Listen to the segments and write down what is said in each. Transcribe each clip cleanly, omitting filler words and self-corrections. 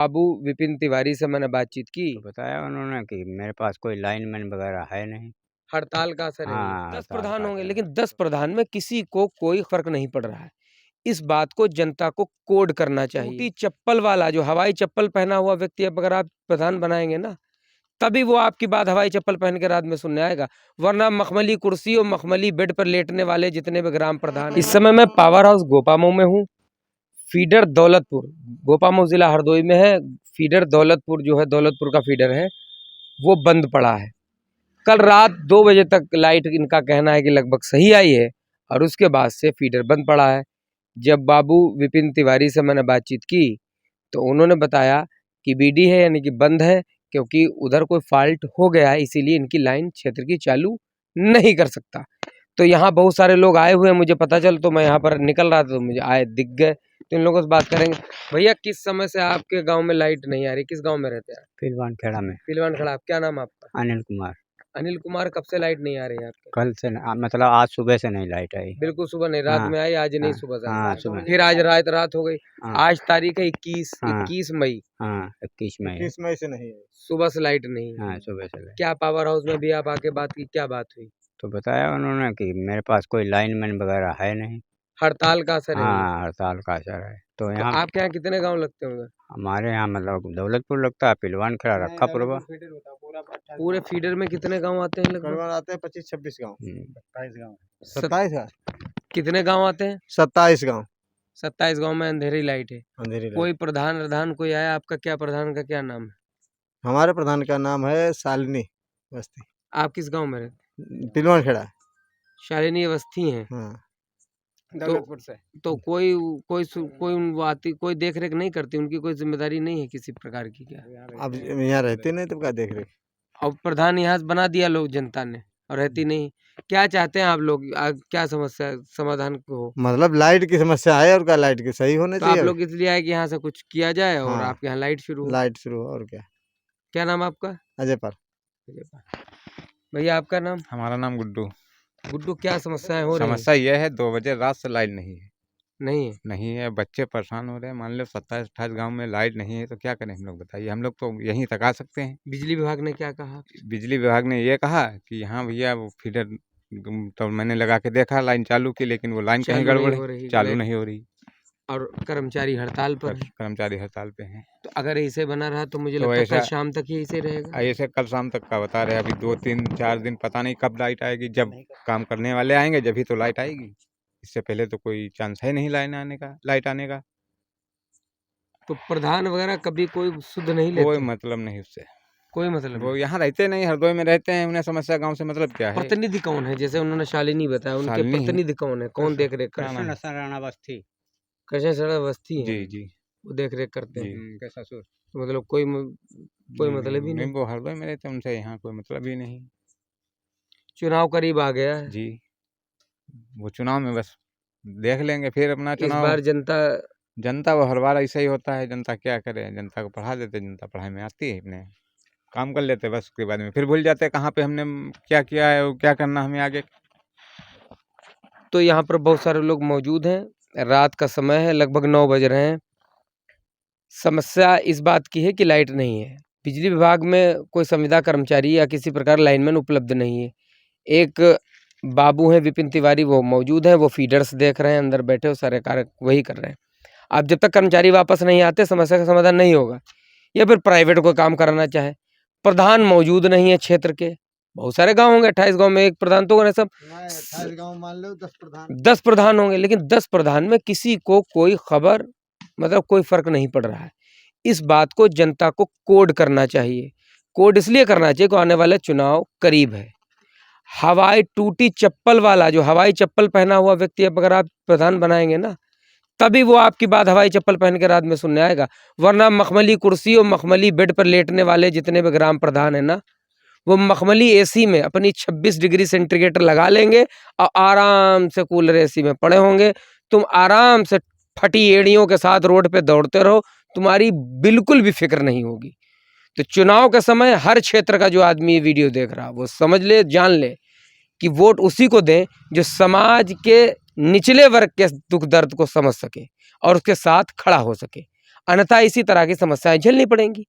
बाबू विपिन तिवारी से मैंने बातचीत की। तो बताया उन्होंने कि मेरे पास कोई लाइनमैन वगैरह है नहीं। हड़ताल का असर है। हाँ, 10 हड़ताल प्रधान का होंगे, असर है। लेकिन 10 प्रधान में किसी को कोई फर्क नहीं पड़ रहा है। इस बात को जनता को कोड करना चाहिए। टूटी चप्पल वाला जो हवाई चप्पल पहना हुआ व्यक्ति अब अगर आप प्रधान बनाएंगे ना, तभी वो आपकी बात हवाई चप्पल पहन के रात में सुनने आएगा, वरना मखमली कुर्सी और मखमली बेड पर लेटने वाले जितने भी ग्राम प्रधान। इस समय मैं पावर हाउस गोपामऊ में हूँ। फीडर दौलतपुर, गोपामऊ जिला हरदोई में है। फीडर दौलतपुर जो है, दौलतपुर का फीडर है, वो बंद पड़ा है। कल रात 2 बजे तक लाइट इनका कहना है कि लगभग सही आई है, और उसके बाद से फीडर बंद पड़ा है। जब बाबू विपिन तिवारी से मैंने बातचीत की तो उन्होंने बताया कि बीडी है, यानी कि बंद है, क्योंकि उधर कोई फॉल्ट हो गया है, इसीलिए इनकी लाइन क्षेत्र की चालू नहीं कर सकता। तो यहाँ बहुत सारे लोग आए हुए हैं, मुझे पता चल, तो मैं यहाँ पर निकल रहा था तो मुझे आए दिख गए, तो इन लोगों से बात करेंगे। भैया, किस समय से आपके गांव में लाइट नहीं आ रही? किस गांव में रहते हैं? पिलवान खेड़ा में। पिलवान खड़ा। क्या नाम है आपका? अनिल कुमार। अनिल कुमार। कब से लाइट नहीं आ रही है आपके? कल से मतलब आज सुबह से नहीं लाइट आई। बिल्कुल सुबह नहीं, रात हाँ, में आई, आज नहीं हाँ, सुबह से आई। हाँ, सुबह। फिर आज रात हो गई। हाँ, आज तारीख है 21 हाँ, 21 मई। हाँ, 21 मई। 21 मई से नहीं है। सुबह से लाइट नहीं है। हाँ, सुबह से लाइट। क्या पावर हाउस में भी आप आके बात की? क्या बात हुई? तो बताया उन्होंने कि मेरे पास कोई लाइनमैन वगैरह है नहीं। हड़ताल का असर है। हाँ, हड़ताल का असर है। तो तो यहाँ आपके यहाँ कितने गांव लगते होंगे? हमारे यहाँ मतलब दौलतपुर लगता है, पिलवान खेड़ा, रखा पुरवा। पूरे फीडर में कितने गांव आते हैं लगभग? करवार आते हैं 25-26 गाँव। 27 गाँव। 27 है। कितने गांव आते हैं? 27 गाँव। 27 गांव में अंधेरी लाइट है। अंधेरी लाइट। कोई प्रधान कोई आया? आपका क्या प्रधान का क्या नाम है? हमारे प्रधान का नाम है शालिनी अवस्थी। आप किस गांव में रहते? पिलवान खेड़ा। शालिनी अवस्थी हैं। हाँ। दौलतपुर से। तो कोई देख रेख नहीं करती? उनकी कोई जिम्मेदारी नहीं है किसी प्रकार की क्या? अब यहाँ रहते नहीं तो क्या देख रहे। अब प्रधान यहाँ से बना दिया लोग, जनता ने, और रहती नहीं। क्या चाहते हैं आप लोग? क्या समस्या समाधान को हो? मतलब लाइट की समस्या है, और क्या लाइट की सही होने तो आप चाहिए। लोग इसलिए आए कि यहाँ से कुछ किया जाए और हाँ। आपके यहाँ लाइट शुरू हो। लाइट शुरू हो, और क्या। क्या नाम आपका? अजय पर। भैया, आपका नाम? हमारा नाम गुड्डू। गुड्डू, क्या समस्याएं हो रही हैं? समस्या यह है 2 बजे रात से लाइट नहीं है। नहीं है। बच्चे परेशान हो रहे हैं। मान लो 27-28 गांव में लाइट नहीं है तो क्या करें हम लोग, बताइए। हम लोग तो यहीं तक आ सकते हैं। बिजली विभाग ने क्या कहा? बिजली विभाग ने ये कहा कि हाँ भैया वो फीडर, तो मैंने लगा के देखा, लाइन चालू की, लेकिन वो लाइन कहीं गड़बड़ है, चालू नहीं हो रही। और कर्मचारी हड़ताल पर हैं। कर्मचारी हड़ताल पे हैं। तो अगर ऐसे बना रहा तो मुझे तो लगता है कल ऐसा- शाम तक ही ऐसे रहेगा। ऐसे कल शाम तक का बता रहे हैं। अभी 2-3-4 दिन पता नहीं कब लाइट आएगी। जब काम करने वाले आएंगे जब ही तो लाइट आएगी। इससे पहले तो कोई चांस है नहीं लाइट आने का। तो प्रधान वगैरह कभी कोई शुद्ध नहीं लेते? कोई मतलब नहीं उससे। कोई मतलब वो नहीं। यहाँ रहते नहीं, हरदोई में रहते हैं, उन्हें समस्या गांव से मतलब क्या है। प्रतिनिधि कौन है? जैसे उन्होंने शालिनी बताया, उनके शालिनी है। प्रतिनिधि कौन है? कौन देख रेख क्या करते नाम हैं? है? राणा बस्ती। कृष्ण शरण अवस्थी है, जी जी वो देख रेख करते जी। हैं। के ससुर। तो मतलब कोई मतलब ही नहीं। वो हरदोई में रहते हैं, उनसे यहाँ कोई मतलब ही नहीं। चुनाव करीब आ गया है। जी, वो चुनाव में बस देख लेंगे फिर अपना इस चुनाव। बार जनता वो हर बार ऐसा ही होता है। जनता क्या करे, जनता को पढ़ा देते, जनता पढ़ाई में आती है, अपने काम कर लेते, बस उसके बाद में फिर भूल जाते हैं कहाँ पे हमने क्या किया है और क्या करना हमें आगे। तो यहाँ पर बहुत सारे लोग मौजूद हैं। रात का समय है, लगभग 9 बज रहे हैं। समस्या इस बात की है कि लाइट नहीं है। बिजली विभाग में कोई संविदा कर्मचारी या किसी प्रकार लाइनमैन उपलब्ध नहीं है। एक बाबू हैं विपिन तिवारी, वो मौजूद हैं, वो फीडर्स देख रहे हैं, अंदर बैठे हो सारे कार्य वही कर रहे हैं। अब जब तक कर्मचारी वापस नहीं आते समस्या का समाधान नहीं होगा। या फिर प्राइवेट कोई काम कराना चाहे। प्रधान मौजूद नहीं है क्षेत्र के। बहुत सारे गांव होंगे, 28 गांव में एक प्रधान तो होगा। सब 28 गाँव मान लो 10 प्रधान। 10 प्रधान होंगे, लेकिन 10 प्रधान में किसी को कोई खबर, मतलब कोई फर्क नहीं पड़ रहा है। इस बात को जनता को कोड करना चाहिए। कोड इसलिए करना चाहिए कि आने वाले चुनाव करीब है। हवाई टूटी चप्पल वाला जो हवाई चप्पल पहना हुआ व्यक्ति अब अगर आप प्रधान बनाएंगे ना, तभी वो आपकी बात हवाई चप्पल पहन के रात में सुनने आएगा, वरना मखमली कुर्सी और मखमली बेड पर लेटने वाले जितने भी ग्राम प्रधान है ना, वो मखमली एसी में अपनी 26 डिग्री सेंटीग्रेड लगा लेंगे और आराम से कूलर एसी में पड़े होंगे। तुम आराम से फटी एड़ियों के साथ रोड पे दौड़ते रहो, तुम्हारी बिल्कुल भी फिक्र नहीं होगी। तो चुनाव के समय हर क्षेत्र का जो आदमी ये वीडियो देख रहा वो समझ ले, जान ले कि वोट उसी को दें जो समाज के निचले वर्ग के दुख दर्द को समझ सके और उसके साथ खड़ा हो सके। अन्यथा इसी तरह की समस्याएं झेलनी पड़ेंगी।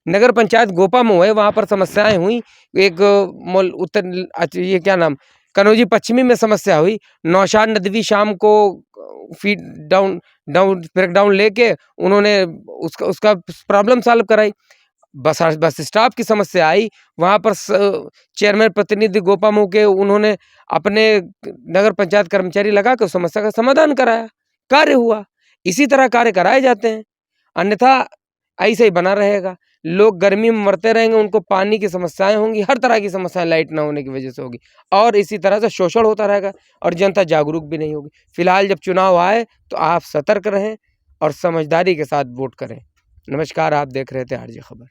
नगर पंचायत गोपामुँह है, वहाँ पर समस्याएं हुई। एक ये क्या नाम, कनौजी पश्चिमी में समस्या हुई। नौशाद नदवी शाम को फीड डाउन ब्रेकडाउन लेके उन्होंने उसका प्रॉब्लम सॉल्व कराई। बस स्टाफ की समस्या आई, वहाँ पर चेयरमैन प्रतिनिधि गोपामुँह के उन्होंने अपने नगर पंचायत कर्मचारी लगा कर समस्या का समाधान कराया, कार्य हुआ। इसी तरह कार्य कराए जाते हैं, अन्यथा ऐसे ही बना रहेगा। लोग गर्मी में मरते रहेंगे, उनको पानी की समस्याएं होंगी, हर तरह की समस्याएं लाइट ना होने की वजह से होगी, और इसी तरह से शोषण होता रहेगा और जनता जागरूक भी नहीं होगी। फिलहाल जब चुनाव आए तो आप सतर्क रहें और समझदारी के साथ वोट करें। नमस्कार, आप देख रहे थे आरजे खबर।